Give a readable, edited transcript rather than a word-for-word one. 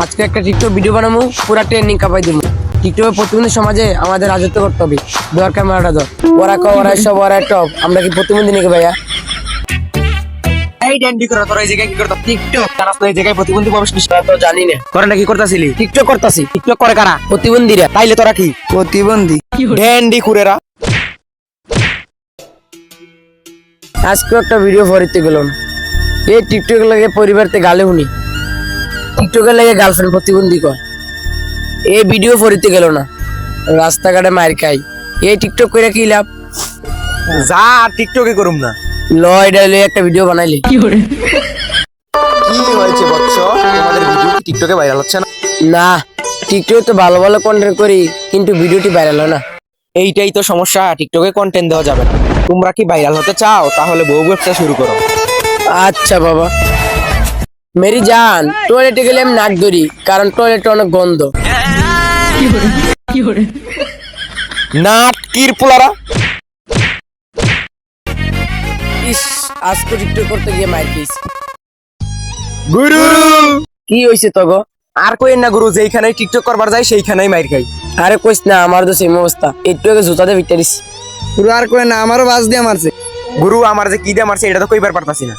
আজকে একটা TikTok video বানাবো, পুরা ট্রেন্ডিং কাপাই দিব। টিকটকের প্রতিবন্ধী সমাজে আমাদের রাজত্ব করতে হবে। ধর ক্যামেরাটা ধর, ওরা সব ওরা টপ, আমরা কি প্রতিবন্ধী নাকি ভাইয়া? এই ড্যান্ডি করে তোরা এই জায়গায় কি করতাম? টিকটক জানাস না এই জায়গায় প্রতিবন্ধী প্রবেশ নিষেধ। তো জানি না, করে না কি করতাছিলি? টিকটক করতাছি। টিকটক করে কারা? প্রতিবন্ধীরা। তাইলে তোরা কি প্রতিবন্ধী। ড্যান্ডি কুরেরা? আজকে একটা ভিডিও ফরিতে গেল না, এই টিকটক লাগে পরিবার থেকে গালে শুনি, টিকটকের লাগে গার্লফ্রেন্ড প্রতিবন্ধী কর। এই ভিডিও ফরিতে গেল না, রাস্তাঘাটে মার খাই। এই টিকটক করে কি লাভ? যা আর টিকটকে করুম না। লয় ডাইলে একটা ভিডিও বানাইলি। কি হয়েছে বৎস? তোমাদের ভিডিও কি টিকটকে ভাইরাল হচ্ছে না? না, টিকটকে তো ভালো ভালো কন্টেন্ট করি, কিন্তু ভিডিওটি ভাইরাল হয় না। এইটাই তো সমস্যা, টিকটকে কন্টেন্ট দেওয়া যাবে না। তোমরা কি ভাইরাল হতে চাও? তাহলে বউ ব্যবসা শুরু করো। আচ্ছা বাবা। মেরি জান, টয়লেটে গেলে আমি নাক ধরি, কারণ টয়লেটে অনেক গন্ধ। নাটকির পোলারা। ইস, আজকে টিকটক করতে গিয়ে মার খেয়েছি। গুরু কি হয়েছে তো গো? আর কইেন না গুরু, যেইখানে টিকটক করবার যাই সেইখানেই মাইর খাই। আরে কইস না, আমার তো সেম অবস্থা। একটু আগে জুতাতে ভিতরে দিছি। পুরো আর কই না, আমারও বাস দিয়ে মারছে। গুরু আমার যে কি দিয়ে মারছে এটা তো কইবার পারতাছি না।